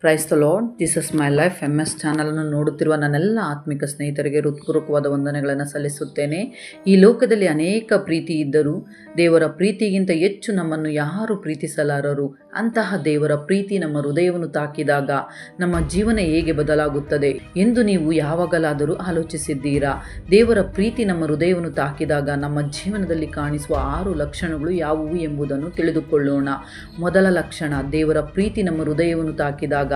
Praise the lord, this is my life MS ಚಾನಲನ್ನು ನೋಡುತ್ತಿರುವ ನನ್ನೆಲ್ಲ ಆತ್ಮಿಕ ಸ್ನೇಹಿತರಿಗೆ ಹೃತ್ಪೂರ್ವಕವಾದ ವಂದನೆಗಳನ್ನು ಸಲ್ಲಿಸುತ್ತೇನೆ. ಈ ಲೋಕದಲ್ಲಿ ಅನೇಕ ಪ್ರೀತಿ ಇದ್ದರೂ ದೇವರ ಪ್ರೀತಿಗಿಂತ ಹೆಚ್ಚು ನಮ್ಮನ್ನು ಯಾರು ಪ್ರೀತಿಸಲಾರರು. ಅಂತಹ ದೇವರ ಪ್ರೀತಿ ನಮ್ಮ ಹೃದಯವನ್ನು ತಾಕಿದಾಗ ನಮ್ಮ ಜೀವನ ಹೇಗೆ ಬದಲಾಗುತ್ತದೆ ಎಂದು ನೀವು ಯಾವಾಗಲಾದರೂ ಆಲೋಚಿಸಿದ್ದೀರಾ? ದೇವರ ಪ್ರೀತಿ ನಮ್ಮ ಹೃದಯವನ್ನು ತಾಕಿದಾಗ ನಮ್ಮ ಜೀವನದಲ್ಲಿ ಕಾಣಿಸುವ 6 ಲಕ್ಷಣಗಳು ಯಾವುವು ಎಂಬುದನ್ನು ತಿಳಿದುಕೊಳ್ಳೋಣ. ಮೊದಲ ಲಕ್ಷಣ, ದೇವರ ಪ್ರೀತಿ ನಮ್ಮ ಹೃದಯವನ್ನು ತಾಕಿದಾಗ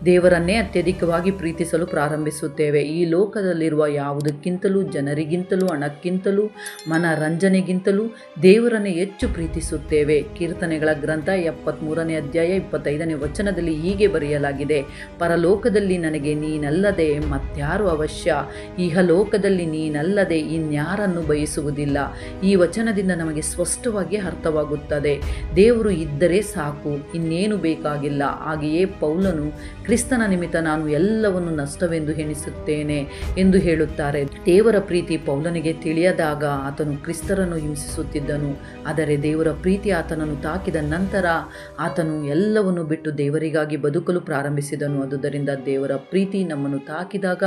ದೇವರನ್ನೇ ಅತ್ಯಧಿಕವಾಗಿ ಪ್ರೀತಿಸಲು ಪ್ರಾರಂಭಿಸುತ್ತೇವೆ. ಈ ಲೋಕದಲ್ಲಿರುವ ಯಾವುದಕ್ಕಿಂತಲೂ, ಜನರಿಗಿಂತಲೂ, ಹಣಕ್ಕಿಂತಲೂ, ಮನರಂಜನೆಗಿಂತಲೂ ದೇವರನ್ನೇ ಹೆಚ್ಚು ಪ್ರೀತಿಸುತ್ತೇವೆ. ಕೀರ್ತನೆಗಳ ಗ್ರಂಥ 73ನೇ ಅಧ್ಯಾಯ 25ನೇ ವಚನದಲ್ಲಿ ಹೀಗೆ ಬರೆಯಲಾಗಿದೆ: ಪರಲೋಕದಲ್ಲಿ ನನಗೆ ನೀನಲ್ಲದೆ ಮತ್ಯಾರು ಅವಶ್ಯ, ಇಹಲೋಕದಲ್ಲಿ ನೀನಲ್ಲದೆ ಇನ್ಯಾರನ್ನು ಬಯಸುವುದಿಲ್ಲ. ಈ ವಚನದಿಂದ ನಮಗೆ ಸ್ಪಷ್ಟವಾಗಿ ಅರ್ಥವಾಗುತ್ತದೆ, ದೇವರು ಇದ್ದರೆ ಸಾಕು, ಇನ್ನೇನು ಬೇಕಾಗಿಲ್ಲ. ಹಾಗೆಯೇ ಪೌಲನು ಕ್ರಿಸ್ತನ ನಿಮಿತ್ತ ನಾನು ಎಲ್ಲವನ್ನು ನಷ್ಟವೆಂದು ಎಣಿಸುತ್ತೇನೆ ಎಂದು ಹೇಳುತ್ತಾರೆ. ದೇವರ ಪ್ರೀತಿ ಪೌಲನಿಗೆ ತಿಳಿಯದಾಗ ಆತನು ಕ್ರಿಸ್ತರನ್ನು ಹಿಂಸಿಸುತ್ತಿದ್ದನು. ಆದರೆ ದೇವರ ಪ್ರೀತಿ ಆತನನ್ನು ತಾಕಿದ ನಂತರ ಆತನು ಎಲ್ಲವನ್ನು ಬಿಟ್ಟು ದೇವರಿಗಾಗಿ ಬದುಕಲು ಪ್ರಾರಂಭಿಸಿದನು. ಆದುದರಿಂದ ದೇವರ ಪ್ರೀತಿ ನಮ್ಮನ್ನು ತಾಕಿದಾಗ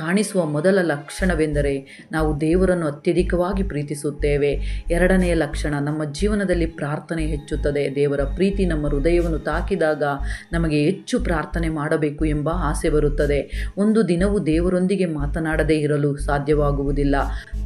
ಕಾಣಿಸುವ ಮೊದಲ ಲಕ್ಷಣವೆಂದರೆ ನಾವು ದೇವರನ್ನು ಅತ್ಯಧಿಕವಾಗಿ ಪ್ರೀತಿಸುತ್ತೇವೆ. ಎರಡನೆಯ ಲಕ್ಷಣ, ನಮ್ಮ ಜೀವನದಲ್ಲಿ ಪ್ರಾರ್ಥನೆ ಹೆಚ್ಚುತ್ತದೆ. ದೇವರ ಪ್ರೀತಿ ನಮ್ಮ ಹೃದಯವನ್ನು ತಾಕಿದಾಗ ನಮಗೆ ಹೆಚ್ಚು ಪ್ರಾರ್ಥನೆ ಮಾಡಬೇಕು ಎಂಬ ಆಸೆ ಬರುತ್ತದೆ. ಒಂದು ದಿನವೂ ದೇವರೊಂದಿಗೆ ಮಾತನಾಡದೇ ಇರಲು ಸಾಧ್ಯವಾಗುವುದಿಲ್ಲ.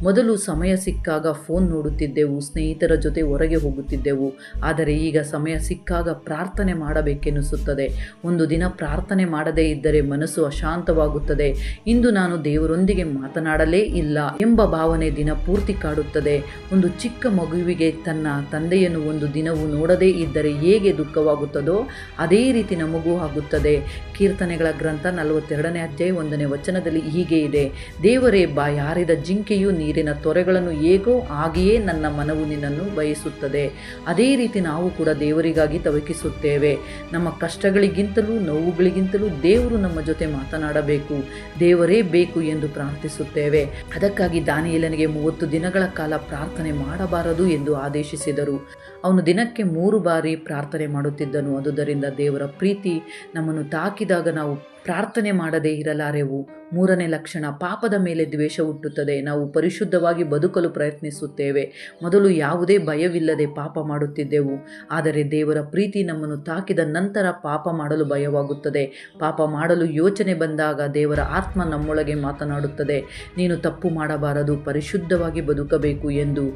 ಮೊದಲು ಸಮಯ ಸಿಕ್ಕಾಗ ಫೋನ್ ನೋಡುತ್ತಿದ್ದೆವು, ಸ್ನೇಹಿತರ ಜೊತೆ ಹೊರಗೆ ಹೋಗುತ್ತಿದ್ದೆವು. ಆದರೆ ಈಗ ಸಮಯ ಸಿಕ್ಕಾಗ ಪ್ರಾರ್ಥನೆ ಮಾಡಬೇಕೆನಿಸುತ್ತದೆ. ಒಂದು ದಿನ ಪ್ರಾರ್ಥನೆ ಮಾಡದೇ ಇದ್ದರೆ ಮನಸ್ಸು ಅಶಾಂತವಾಗುತ್ತದೆ. ಇಂದು ನಾನು ದೇವರೊಂದಿಗೆ ಮಾತನಾಡಲೇ ಇಲ್ಲ ಎಂಬ ಭಾವನೆ ದಿನ ಪೂರ್ತಿ ಕಾಡುತ್ತದೆ. ಒಂದು ಚಿಕ್ಕ ಮಗುವಿಗೆ ತನ್ನ ತಂದೆಯನ್ನು ಒಂದು ದಿನವೂ ನೋಡದೇ ಇದ್ದರೆ ಹೇಗೆ ದುಃಖವಾಗುತ್ತದೋ ಅದೇ ರೀತಿ ನಮಗೂ ಆಗುತ್ತದೆ. ಕೀರ್ತನೆಗಳ ಗ್ರಂಥ 42ನೇ ಅಧ್ಯಾಯ 1ನೇ ವಚನದಲ್ಲಿ ಹೀಗೆ ಇದೆ: ದೇವರೇ, ಬಾಯಾರಿದ ಜಿಂಕೆಯು ನೀರಿನ ತೊರೆಗಳನ್ನು ಹೇಗೋ ಹಾಗೆಯೇ ನನ್ನ ಮನವು ನಿನ್ನನ್ನು ಬಯಸುತ್ತದೆ. ಅದೇ ರೀತಿ ನಾವು ಕೂಡ ದೇವರಿಗಾಗಿ ತವಕಿಸುತ್ತೇವೆ. ನಮ್ಮ ಕಷ್ಟಗಳಿಗಿಂತಲೂ ನೋವುಗಳಿಗಿಂತಲೂ ದೇವರು ನಮ್ಮ ಜೊತೆ ಮಾತನಾಡಬೇಕು, ದೇವರೇ ಬೇಕು ಎಂದು ಪ್ರಾರ್ಥಿಸುತ್ತೇವೆ. ಅದಕ್ಕಾಗಿ ದಾನಿಯೇಲನಿಗೆ 30 ದಿನಗಳ ಕಾಲ ಪ್ರಾರ್ಥನೆ ಮಾಡಬಾರದು ಎಂದು ಆದೇಶಿಸಿದರು. ಅವನು ದಿನಕ್ಕೆ 3 ಬಾರಿ ಪ್ರಾರ್ಥನೆ ಮಾಡುತ್ತಿದ್ದನು. ಆದುದರಿಂದ ದೇವರ ಪ್ರೀತಿ ನಮ್ಮನ್ನು ತಾಕಿದಾಗ ನಾವು ಪ್ರಾರ್ಥನೆ ಮಾಡದೇ ಇರಲಾರೆವು. ಮೂರನೇ ಲಕ್ಷಣ, ಪಾಪದ ಮೇಲೆ ದ್ವೇಷ ಹುಟ್ಟುತ್ತದೆ. ನಾವು ಪರಿಶುದ್ಧವಾಗಿ ಬದುಕಲು ಪ್ರಯತ್ನಿಸುತ್ತೇವೆ. ಮೊದಲು ಯಾವುದೇ ಭಯವಿಲ್ಲದೆ ಪಾಪ ಮಾಡುತ್ತಿದ್ದೆವು. ಆದರೆ ದೇವರ ಪ್ರೀತಿ ನಮ್ಮನ್ನು ತಾಕಿದ ನಂತರ ಪಾಪ ಮಾಡಲು ಭಯವಾಗುತ್ತದೆ. ಪಾಪ ಮಾಡಲು ಯೋಚನೆ ಬಂದಾಗ ದೇವರ ಆತ್ಮ ನಮ್ಮೊಳಗೆ ಮಾತನಾಡುತ್ತದೆ, ನೀನು ತಪ್ಪು ಮಾಡಬಾರದು, ಪರಿಶುದ್ಧವಾಗಿ ಬದುಕಬೇಕು ಎಂದು.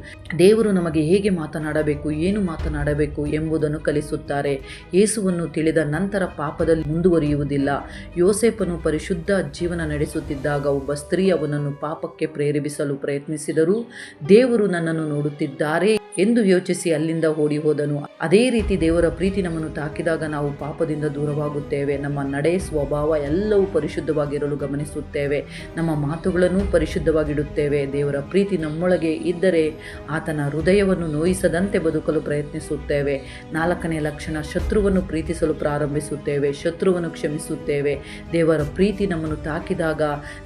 ದೇವರು ನಮಗೆ ಹೇಗೆ ಮಾತನಾಡಬೇಕು, ಏನು ಮಾತನಾಡಬೇಕು ಎಂಬುದನ್ನು ಕಲಿಸುತ್ತಾರೆ. ಯೇಸುವನ್ನು ತಿಳಿದ ನಂತರ ಪಾಪದಲ್ಲಿ ಮುಂದುವರಿಯುವುದಿಲ್ಲ. ಯೋಸೇಫನು ಪರಿಶುದ್ಧ ಜೀವನ ನಡೆಸುತ್ತಿದ್ದಾಗ ಒಬ್ಬ ಸ್ತ್ರೀ ಅವನನ್ನು ಪಾಪಕ್ಕೆ ಪ್ರೇರೇಪಿಸಲು ಪ್ರಯತ್ನಿಸಿದರೂ ದೇವರು ನನ್ನನ್ನು ನೋಡುತ್ತಿದ್ದಾರೆ ಎಂದು ಯೋಚಿಸಿ ಅಲ್ಲಿಂದ ಓಡಿ ಹೋದನು. ಅದೇ ರೀತಿ ದೇವರ ಪ್ರೀತಿ ನಮ್ಮನ್ನು ತಾಕಿದಾಗ ನಾವು ಪಾಪದಿಂದ ದೂರವಾಗುತ್ತೇವೆ. ನಮ್ಮ ನಡೆ, ಸ್ವಭಾವ ಎಲ್ಲವೂ ಪರಿಶುದ್ಧವಾಗಿರಲು ಗಮನಿಸುತ್ತೇವೆ. ನಮ್ಮ ಮಾತುಗಳನ್ನು ಪರಿಶುದ್ಧವಾಗಿಡುತ್ತೇವೆ. ದೇವರ ಪ್ರೀತಿ ನಮ್ಮೊಳಗೆ ಇದ್ದರೆ ಆತನ ಹೃದಯವನ್ನು ನೋಯಿಸದಂತೆ ಬದುಕಲು ಪ್ರಯತ್ನಿಸುತ್ತೇವೆ. 4ನೇ ಲಕ್ಷಣ, ಶತ್ರುವನ್ನು ಪ್ರೀತಿಸಲು ಪ್ರಾರಂಭಿಸುತ್ತೇವೆ. ಶತ್ರುವನ್ನು ಕ್ಷಮಿಸುತ್ತೇವೆ. ದೇವರ ಪ್ರೀತಿ ನಮ್ಮನ್ನು ತಾಕಿದಾಗ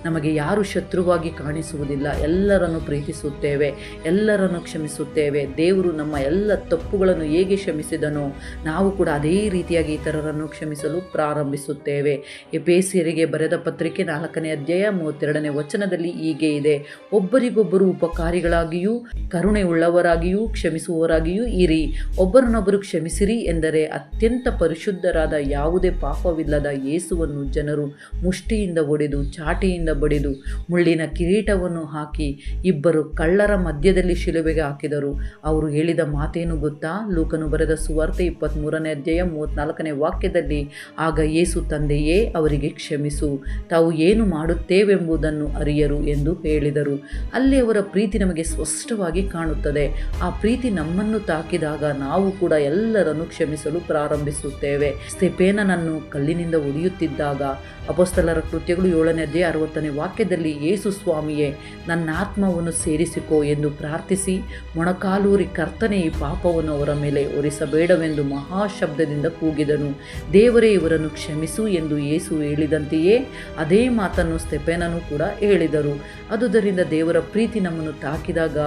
ನಮಗೆ ಯಾರು ಶತ್ರುವಾಗಿ ಕಾಣಿಸುವುದಿಲ್ಲ. ಎಲ್ಲರನ್ನು ಪ್ರೀತಿಸುತ್ತೇವೆ, ಎಲ್ಲರನ್ನು ಕ್ಷಮಿಸುತ್ತೇವೆ. ದೇವರು ನಮ್ಮ ಎಲ್ಲ ತಪ್ಪುಗಳನ್ನು ಹೇಗೆ ಕ್ಷಮಿಸಿದನೋ ನಾವು ಕೂಡ ಅದೇ ರೀತಿಯಾಗಿ ಇತರರನ್ನು ಕ್ಷಮಿಸಲು ಪ್ರಾರಂಭಿಸುತ್ತೇವೆ. ಎಫೆಸಿಯರಿಗೆ ಬರೆದ ಪತ್ರಿಕೆ 4ನೇ ಅಧ್ಯಾಯ 32ನೇ ವಚನದಲ್ಲಿ ಹೀಗೆ ಇದೆ: ಒಬ್ಬರಿಗೊಬ್ಬರು ಉಪಕಾರಿಗಳಾಗಿಯೂ ಕರುಣೆ ಉಳ್ಳವರಾಗಿಯೂ ಕ್ಷಮಿಸುವವರಾಗಿಯೂ ಇರಿ. ಒಬ್ಬರನ್ನೊಬ್ಬರು ಕ್ಷಮಿಸಿರಿ ಎಂದರೆ ಅತ್ಯಂತ ಪರಿಶುದ್ಧರಾದ ಯಾವುದೇ ಪಾಪವಿಲ್ಲದ ಯೇಸುವನ್ನು ಜನರು ಮುಷ್ಟಿಯಿಂದ ಹೊಡೆದು, ಚಾಟಿಯಿಂದ ಬಡಿದು, ಮುಳ್ಳಿನ ಕಿರೀಟವನ್ನು ಹಾಕಿ 2 ಕಳ್ಳರ ಮಧ್ಯದಲ್ಲಿ ಶಿಲುಬೆಗೆ ಹಾಕಿದರು. ಅವರು ಹೇಳಿದ ಮಾತೇನು ಗೊತ್ತಾ? ಲೂಕನು ಬರೆದ ಸುವಾರ್ತೆ 23ನೇ ಅಧ್ಯಾಯ 34ನೇ ವಾಕ್ಯದಲ್ಲಿ, ಆಗ ಯೇಸು, ತಂದೆಯೇ, ಅವರಿಗೆ ಕ್ಷಮಿಸು, ತಾವು ಏನು ಮಾಡುತ್ತೇವೆಂಬುದನ್ನು ಅರಿಯರು ಎಂದು ಹೇಳಿದರು. ಅಲ್ಲಿ ಅವರ ಪ್ರೀತಿ ನಮಗೆ ಸ್ಪಷ್ಟವಾಗಿ ಕಾಣುತ್ತದೆ. ಆ ಪ್ರೀತಿ ನಮ್ಮನ್ನು ತಾಕಿದಾಗ ನಾವು ಕೂಡ ಎಲ್ಲರನ್ನು ಕ್ಷಮಿಸಲು ಪ್ರಾರಂಭಿಸುತ್ತೇವೆ. ಸ್ತೆಫೇನನನ್ನು ಕಲ್ಲಿನಿಂದ ಹೊಡೆಯುತ್ತಿದ್ದಾಗ ಹೇಳುವಾಗ ಅಪೊಸ್ತಲರ ಕೃತ್ಯಗಳು 7ನೇ ಅಧ್ಯಾಯ 60ನೇ ವಾಕ್ಯದಲ್ಲಿ ಯೇಸು ಸ್ವಾಮಿಯೇ ನನ್ನ ಆತ್ಮವನ್ನು ಸೇರಿಸಿಕೋ ಎಂದು ಪ್ರಾರ್ಥಿಸಿ ಮೊಣಕಾಲೂರಿ ಕರ್ತನೆ ಈ ಪಾಪವನ್ನು ಅವರ ಮೇಲೆ ಹೊರಿಸಬೇಡವೆಂದು ಮಹಾಶಬ್ದದಿಂದ ಕೂಗಿದನು. ದೇವರೇ ಇವರನ್ನು ಕ್ಷಮಿಸು ಎಂದು ಯೇಸು ಹೇಳಿದಂತೆಯೇ ಅದೇ ಮಾತನ್ನು ಸ್ತೆಫನನು ಕೂಡ ಹೇಳಿದರು. ಆದುದರಿಂದ ದೇವರ ಪ್ರೀತಿ ನಮ್ಮನ್ನು ತಾಕಿದಾಗ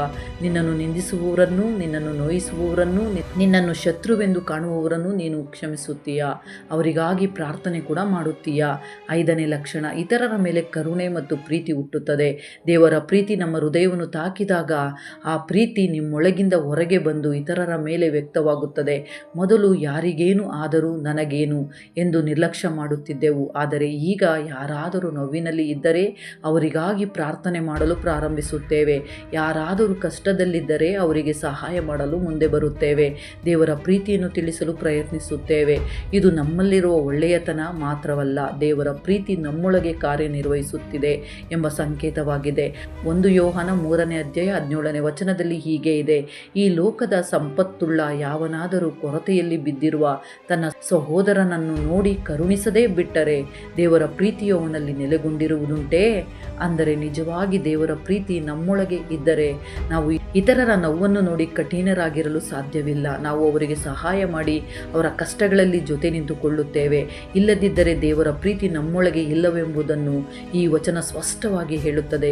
ನಿನ್ನನ್ನು ನಿಂದಿಸುವವರನ್ನು, ನಿನ್ನನ್ನು ನೋಯಿಸುವವರನ್ನು, ನಿನ್ನನ್ನು ಶತ್ರುವೆಂದು ಕಾಣುವವರನ್ನು ನೀನು ಕ್ಷಮಿಸುತ್ತೀಯಾ, ಅವರಿಗಾಗಿ ಪ್ರಾರ್ಥನೆ ಕೂಡ ಮಾಡುತ್ತೀಯಾ. 5ನೇ ಲಕ್ಷಣ, ಇತರರ ಮೇಲೆ ಕರುಣೆ ಮತ್ತು ಪ್ರೀತಿ ಹುಟ್ಟುತ್ತದೆ. ದೇವರ ಪ್ರೀತಿ ನಮ್ಮ ಹೃದಯವನ್ನು ತಾಕಿದಾಗ ಆ ಪ್ರೀತಿ ನಿಮ್ಮೊಳಗಿಂದ ಹೊರಗೆ ಬಂದು ಇತರರ ಮೇಲೆ ವ್ಯಕ್ತವಾಗುತ್ತದೆ. ಮೊದಲು ಯಾರಿಗೇನು ಆದರೂ ನನಗೇನು ಎಂದು ನಿರ್ಲಕ್ಷ್ಯ ಮಾಡುತ್ತಿದ್ದೆವು. ಆದರೆ ಈಗ ಯಾರಾದರೂ ನೋವಿನಲ್ಲಿ ಇದ್ದರೆ ಅವರಿಗಾಗಿ ಪ್ರಾರ್ಥನೆ ಮಾಡಲು ಪ್ರಾರಂಭಿಸುತ್ತೇವೆ. ಯಾರಾದರೂ ಕಷ್ಟದಲ್ಲಿದ್ದರೆ ಅವರಿಗೆ ಸಹಾಯ ಮಾಡಲು ಮುಂದೆ ಬರುತ್ತೇವೆ. ದೇವರ ಪ್ರೀತಿಯನ್ನು ತಿಳಿಸಲು ಪ್ರಯತ್ನಿಸುತ್ತೇವೆ. ಇದು ನಮ್ಮಲ್ಲಿರುವ ಒಳ್ಳೆಯತನ ಮಾತ್ರವಲ್ಲ, ದೇವರ ಪ್ರೀತಿ ನಮ್ಮೊಳಗೆ ಕಾರ್ಯನಿರ್ವಹಿಸುತ್ತಿದೆ ಎಂಬ ಸಂಕೇತವಾಗಿದೆ. 1 ಯೋಹಾನ 3ನೇ ಅಧ್ಯಾಯ 17ನೇ ವಚನದಲ್ಲಿ ಹೀಗೆ ಇದೆ, ಈ ಲೋಕದ ಸಂಪತ್ತುಳ್ಳ ಯಾವನಾದರೂ ಕೊರತೆಯಲ್ಲಿ ಬಿದ್ದಿರುವ ತನ್ನ ಸಹೋದರನನ್ನು ನೋಡಿ ಕರುಣಿಸದೇ ಬಿಟ್ಟರೆ ದೇವರ ಪ್ರೀತಿಯು ಅವನಲ್ಲಿ ನೆಲೆಗೊಂಡಿರುವುದುಂಟೇ? ಅಂದರೆ ನಿಜವಾಗಿ ದೇವರ ಪ್ರೀತಿ ನಮ್ಮೊಳಗೆ ಇದ್ದರೆ ನಾವು ಇತರರ ನೋವನ್ನು ನೋಡಿ ಕಠಿಣರಾಗಿರಲು ಸಾಧ್ಯವಿಲ್ಲ. ನಾವು ಅವರಿಗೆ ಸಹಾಯ ಮಾಡಿ ಅವರ ಕಷ್ಟಗಳಲ್ಲಿ ಜೊತೆ ನಿಂತುಕೊಳ್ಳುತ್ತೇವೆ. ಇಲ್ಲದಿದ್ದರೆ ದೇವರ ಪ್ರೀತಿ ನಮ್ಮೊಳಗೆ ಇಲ್ಲವೆಂಬುದನ್ನು ಈ ವಚನ ಸ್ಪಷ್ಟವಾಗಿ ಹೇಳುತ್ತದೆ.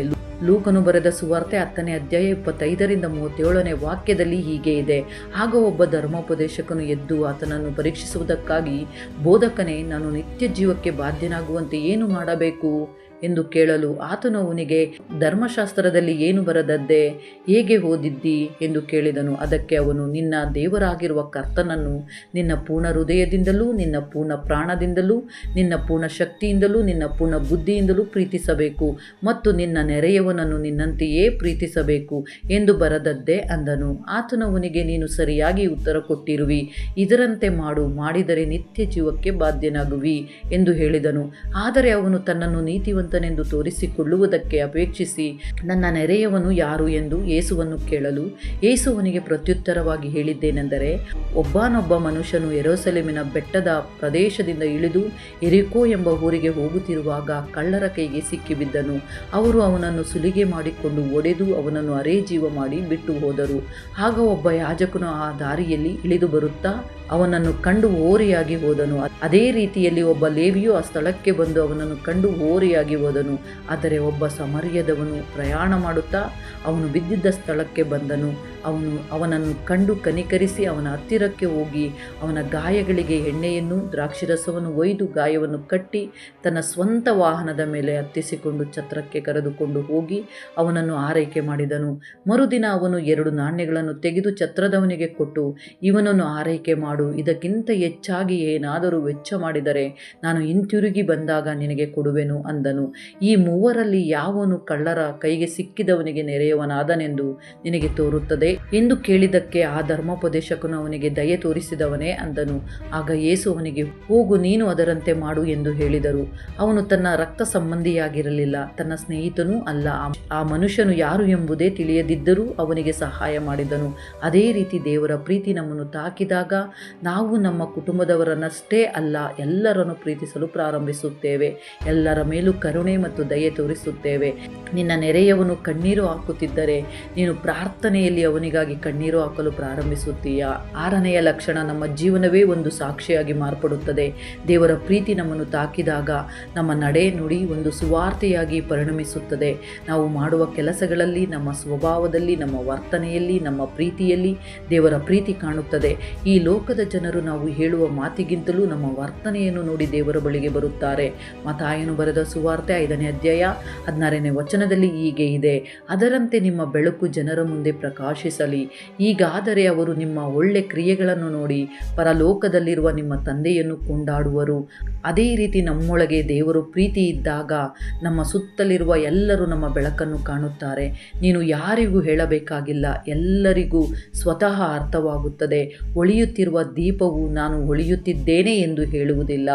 ಲೂಕನು ಬರೆದ ಸುವಾರ್ತೆ 10ನೇ ಅಧ್ಯಾಯ 25ರಿಂದ 37ನೇ ವಾಕ್ಯದಲ್ಲಿ ಹೀಗೆ ಇದೆ, ಆಗ ಒಬ್ಬ ಧರ್ಮೋಪದೇಶಕನು ಎದ್ದು ಆತನನ್ನು ಪರೀಕ್ಷಿಸುವುದಕ್ಕಾಗಿ, ಬೋಧಕನೇ, ನಾನು ನಿತ್ಯ ಜೀವಕ್ಕೆ ಬಾಧ್ಯನಾಗುವಂತೆ ಏನು ಮಾಡಬೇಕು ಎಂದು ಕೇಳಲು ಆತನು ಅವನಿಗೆ, ಧರ್ಮಶಾಸ್ತ್ರದಲ್ಲಿ ಏನು ಬರೆದದ್ದೇ, ಹೇಗೆ ಓದಿದ್ದಿ ಎಂದು ಕೇಳಿದನು. ಅದಕ್ಕೆ ಅವನು, ನಿನ್ನ ದೇವರಾಗಿರುವ ಕರ್ತನನ್ನು ನಿನ್ನ ಪೂರ್ಣ ಹೃದಯದಿಂದಲೂ, ನಿನ್ನ ಪೂರ್ಣ ಪ್ರಾಣದಿಂದಲೂ, ನಿನ್ನ ಪೂರ್ಣ ಶಕ್ತಿಯಿಂದಲೂ, ನಿನ್ನ ಪೂರ್ಣ ಬುದ್ಧಿಯಿಂದಲೂ ಪ್ರೀತಿಸಬೇಕು ಮತ್ತು ನಿನ್ನ ನೆರೆಯವನನ್ನು ನಿನ್ನಂತೆಯೇ ಪ್ರೀತಿಸಬೇಕು ಎಂದು ಬರೆದದ್ದೇ ಅಂದನು. ಆತನು ಅವನಿಗೆ, ನೀನು ಸರಿಯಾಗಿ ಉತ್ತರ ಕೊಟ್ಟಿರುವಿ, ಇದರಂತೆ ಮಾಡು, ಮಾಡಿದರೆ ನಿತ್ಯ ಜೀವಕ್ಕೆ ಬಾಧ್ಯನಾಗುವಿ ಎಂದು ಹೇಳಿದನು. ಆದರೆ ಅವನು ತನ್ನನ್ನು ನೀತಿವಂತನೆಂದು ತೋರಿಸಿಕೊಳ್ಳುವುದಕ್ಕೆ ಅಪೇಕ್ಷಿಸಿ, ನನ್ನ ನೆರೆಯವನು ಯಾರು ಎಂದು ಯೇಸುವನ್ನು ಕೇಳಲು, ಯೇಸುವನಿಗೆ ಪ್ರತ್ಯುತ್ತರವಾಗಿ ಹೇಳಿದ್ದೇನೆಂದರೆ, ಒಬ್ಬನೊಬ್ಬ ಮನುಷ್ಯನು ಯೆರೂಸಲೇಮಿನ ಬೆಟ್ಟದ ಪ್ರದೇಶದಿಂದ ಇಳಿದು ಯೆರಿಕೋ ಎಂಬ ಊರಿಗೆ ಹೋಗುತ್ತಿರುವಾಗ ಕಳ್ಳರ ಕೈಗೆ ಸಿಕ್ಕಿಬಿದ್ದನು. ಅವರು ಅವನನ್ನು ಸುಲಿಗೆ ಮಾಡಿಕೊಂಡು ಒಡೆದು ಅವನನ್ನು ಅರೆಜೀವ ಮಾಡಿ ಬಿಟ್ಟು ಹೋದರು. ಆಗ ಒಬ್ಬ ಯಾಜಕನು ಆ ದಾರಿಯಲ್ಲಿ ಇಳಿದು ಬರುತ್ತಾ ಅವನನ್ನು ಕಂಡು ಓರೆಯಾಗಿ ಹೋದನು. ಅದೇ ರೀತಿಯಲ್ಲಿ ಒಬ್ಬ ಲೇವಿಯು ಆ ಸ್ಥಳಕ್ಕೆ ಬಂದು ಅವನನ್ನು ಕಂಡು ಓರೆಯಾಗಿ ಹೋದನು. ಆದರೆ ಒಬ್ಬ ಸಮರ್ಯದವನು ಪ್ರಯಾಣ ಮಾಡುತ್ತಾ ಅವನು ಬಿದ್ದಿದ್ದ ಸ್ಥಳಕ್ಕೆ ಬಂದನು. ಅವನನ್ನು ಕಂಡು ಕನಿಕರಿಸಿ ಅವನ ಹತ್ತಿರಕ್ಕೆ ಹೋಗಿ ಅವನ ಗಾಯಗಳಿಗೆ ಎಣ್ಣೆಯನ್ನು ದ್ರಾಕ್ಷಿರಸವನ್ನು ಒಯ್ದು ಗಾಯವನ್ನು ಕಟ್ಟಿ ತನ್ನ ಸ್ವಂತ ವಾಹನದ ಮೇಲೆ ಹತ್ತಿಸಿಕೊಂಡು ಛತ್ರಕ್ಕೆ ಕರೆದುಕೊಂಡು ಹೋಗಿ ಅವನನ್ನು ಆರೈಕೆ ಮಾಡಿದನು. ಮರುದಿನ ಅವನು 2 ನಾಣ್ಯಗಳನ್ನು ತೆಗೆದು ಛತ್ರದವನಿಗೆ ಕೊಟ್ಟು, ಇವನನ್ನು ಆರೈಕೆ ಮಾಡು, ಇದಕ್ಕಿಂತ ಹೆಚ್ಚಾಗಿ ಏನಾದರೂ ವೆಚ್ಚ ಮಾಡಿದರೆ ನಾನು ಹಿಂತಿರುಗಿ ಬಂದಾಗ ನಿನಗೆ ಕೊಡುವೆನು ಅಂದನು. ಈ ಮೂವರಲ್ಲಿ ಯಾವನು ಕಳ್ಳರ ಕೈಗೆ ಸಿಕ್ಕಿದವನಿಗೆ ನೆರೆಯವನಾದನೆಂದು ನಿನಗೆ ತೋರುತ್ತದೆ ಎಂದು ಕೇಳಿದ್ದಕ್ಕೆ ಆ ಧರ್ಮೋಪದೇಶಕನು ಅವನಿಗೆ ದಯೆ ತೋರಿಸಿದವನೇ ಅಂದನು. ಆಗ ಯೇಸು ಅವನಿಗೆ, ಹೋಗು, ನೀನು ಅದರಂತೆ ಮಾಡು ಎಂದು ಹೇಳಿದರು. ಅವನು ತನ್ನ ರಕ್ತ ಸಂಬಂಧಿಯಾಗಿರಲಿಲ್ಲ, ತನ್ನ ಸ್ನೇಹಿತನೂ ಅಲ್ಲ. ಆ ಮನುಷ್ಯನು ಯಾರು ಎಂಬುದೇ ತಿಳಿಯದಿದ್ದರೂ ಅವನಿಗೆ ಸಹಾಯ ಮಾಡಿದನು. ಅದೇ ರೀತಿ ದೇವರ ಪ್ರೀತಿ ನಮ್ಮನ್ನು ತಾಕಿದಾಗ ನಾವು ನಮ್ಮ ಕುಟುಂಬದವರನ್ನಷ್ಟೇ ಅಲ್ಲ, ಎಲ್ಲರನ್ನು ಪ್ರೀತಿಸಲು ಪ್ರಾರಂಭಿಸುತ್ತೇವೆ. ಎಲ್ಲರ ಮೇಲೂ ಕರುಣೆ ಮತ್ತು ದಯೆ ತೋರಿಸುತ್ತೇವೆ. ನಿನ್ನ ನೆರೆಯವನು ಕಣ್ಣೀರು ಹಾಕುತ್ತಿದ್ದರೆ ನೀನು ಪ್ರಾರ್ಥನೆಯಲ್ಲಿ ಅವನಿಗಾಗಿ ಕಣ್ಣೀರು ಹಾಕಲು ಪ್ರಾರಂಭಿಸುತ್ತೀಯಾ? 6ನೆಯ ಲಕ್ಷಣ, ನಮ್ಮ ಜೀವನವೇ ಒಂದು ಸಾಕ್ಷಿಯಾಗಿ ಮಾರ್ಪಡುತ್ತದೆ. ದೇವರ ಪ್ರೀತಿ ನಮ್ಮನ್ನು ತಾಕಿದಾಗ ನಮ್ಮ ನಡೆ ನುಡಿ ಒಂದು ಸುವಾರ್ತೆಯಾಗಿ ಪರಿಣಮಿಸುತ್ತದೆ. ನಾವು ಮಾಡುವ ಕೆಲಸಗಳಲ್ಲಿ, ನಮ್ಮ ಸ್ವಭಾವದಲ್ಲಿ, ನಮ್ಮ ವರ್ತನೆಯಲ್ಲಿ, ನಮ್ಮ ಪ್ರೀತಿಯಲ್ಲಿ ದೇವರ ಪ್ರೀತಿ ಕಾಣುತ್ತದೆ. ಈ ಲೋಕದ ಜನರು ನಾವು ಹೇಳುವ ಮಾತಿಗಿಂತಲೂ ನಮ್ಮ ವರ್ತನೆಯನ್ನು ನೋಡಿ ದೇವರ ಬಳಿಗೆ ಬರುತ್ತಾರೆ. ಮತ್ತಾಯನು ಬರೆದ ಸುವಾರ್ತೆ 5ನೇ ಅಧ್ಯಾಯ 16ನೇ ವಚನದಲ್ಲಿ ಹೀಗೆ ಇದೆ, ಅದರಂತೆ ನಿಮ್ಮ ಬೆಳಕು ಜನರ ಮುಂದೆ ಪ್ರಕಾಶಿಸಲಿ, ಹೀಗಾದರೆ ಅವರು ನಿಮ್ಮ ಒಳ್ಳೆ ಕ್ರಿಯೆಗಳನ್ನು ನೋಡಿ ಪರಲೋಕದಲ್ಲಿರುವ ನಿಮ್ಮ ತಂದೆಯನ್ನು ಕೊಂಡಾಡುವರು. ಅದೇ ರೀತಿ ನಮ್ಮೊಳಗೆ ದೇವರು ಪ್ರೀತಿ ಇದ್ದಾಗ ನಮ್ಮ ಸುತ್ತಲಿರುವ ಎಲ್ಲರೂ ನಮ್ಮ ಬೆಳಕನ್ನು ಕಾಣುತ್ತಾರೆ. ನೀನು ಯಾರಿಗೂ ಹೇಳಬೇಕಾಗಿಲ್ಲ, ಎಲ್ಲರಿಗೂ ಸ್ವತಃ ಅರ್ಥವಾಗುತ್ತದೆ. ಹೊಳೆಯುತ್ತಿರುವ ದೀಪವು ನಾನು ಹೊಳೆಯುತ್ತಿದ್ದೇನೆ ಎಂದು ಹೇಳುವುದಿಲ್ಲ,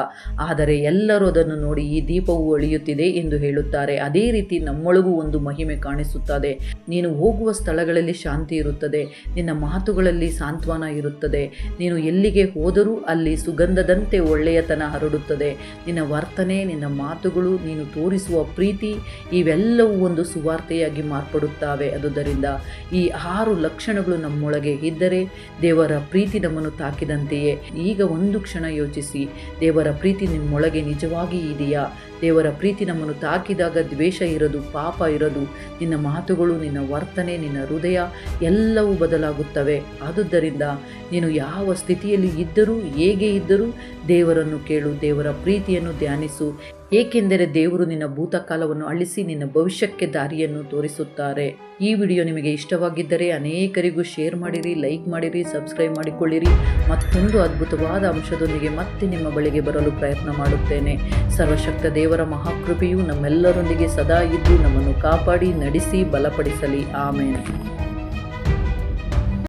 ಆದರೆ ಎಲ್ಲರೂ ಅದನ್ನು ನೋಡಿ ಈ ದೀಪವು ಹೊಳೆಯುತ್ತಿದೆ ಎಂದು ಹೇಳುತ್ತಾರೆ. ಅದೇ ರೀತಿ ನಮ್ಮೊಳಗೂ ಒಂದು ಮಹಿಮೆ ಕಾಣಿಸುತ್ತದೆ. ನೀನು ಹೋಗುವ ಸ್ಥಳಗಳಲ್ಲಿ ಶಾಂತಿ ಇರುತ್ತದೆ. ನಿನ್ನ ಮಾತುಗಳಲ್ಲಿ ಸಾಂತ್ವನ ಇರುತ್ತದೆ. ನೀನು ಎಲ್ಲಿಗೆ ಹೋದರೂ ಅಲ್ಲಿ ಸುಗಂಧದಂತೆ ಒಳ್ಳೆಯತನ ಹರಡುತ್ತದೆ. ನಿನ್ನ ವರ್ತನೆ, ನಿನ್ನ ಮಾತುಗಳು, ನೀನು ತೋರಿಸುವ ಪ್ರೀತಿ ಇವೆಲ್ಲವೂ ಒಂದು ಸುವಾರ್ತೆಯಾಗಿ ಮಾರ್ಪಡುತ್ತವೆ. ಆದುದರಿಂದ ಈ 6 ಲಕ್ಷಣಗಳು ನಮ್ಮೊಳಗೆ ಇದ್ದರೆ ದೇವರ ಪ್ರೀತಿ ನಮ್ಮನ್ನು ತಾಕಿದಂತೆಯೇ. ಈಗ ಒಂದು ಕ್ಷಣ ಯೋಚಿಸಿ, ದೇವರ ಪ್ರೀತಿ ನಿಮ್ಮೊಳಗೆ ನಿಜವಾಗಿ ಇದೆಯಾ? ದೇವರ ಪ್ರೀತಿ ನಮ್ಮನ್ನು ತಾಕಿದಾಗ ದ್ವೇಷ ಇರೋದು, ಪಾಪ ಇರೋದು, ನಿನ್ನ ಮಾತುಗಳು, ನಿನ್ನ ವರ್ತನೆ, ನಿನ್ನ ಹೃದಯ ಎಲ್ಲವೂ ಬದಲಾಗುತ್ತವೆ. ಆದುದರಿಂದ ನೀನು ಯಾವ ಸ್ಥಿತಿಯಲ್ಲಿ ಇದ್ದರೂ, ಹೇಗೆ ಇದ್ದರೂ ದೇವರನ್ನು ಕೇಳು, ದೇವರ ಪ್ರೀತಿಯನ್ನು ಧ್ಯಾನಿಸು. ಏಕೆಂದರೆ ದೇವರು ನಿನ್ನ ಭೂತಕಾಲವನ್ನು ಅಳಿಸಿ ನಿನ್ನ ಭವಿಷ್ಯಕ್ಕೆ ದಾರಿಯನ್ನು ತೋರಿಸುತ್ತಾರೆ. ಈ ವಿಡಿಯೋ ನಿಮಗೆ ಇಷ್ಟವಾಗಿದ್ದರೆ ಅನೇಕರಿಗೂ ಶೇರ್ ಮಾಡಿರಿ, ಲೈಕ್ ಮಾಡಿರಿ, ಸಬ್ಸ್ಕ್ರೈಬ್ ಮಾಡಿಕೊಳ್ಳಿರಿ. ಮತ್ತೊಂದು ಅದ್ಭುತವಾದ ಅಂಶದೊಂದಿಗೆ ಮತ್ತೆ ನಿಮ್ಮ ಬಳಿಗೆ ಬರಲು ಪ್ರಯತ್ನ ಮಾಡುತ್ತೇನೆ. ಸರ್ವಶಕ್ತ ದೇವರ ಮಹಾಕೃಪೆಯು ನಮ್ಮೆಲ್ಲರೊಂದಿಗೆ ಸದಾ ಇದ್ದು ನಮ್ಮನ್ನು ಕಾಪಾಡಿ ನಡೆಸಿ ಬಲಪಡಿಸಲಿ. ಆಮೇನ್.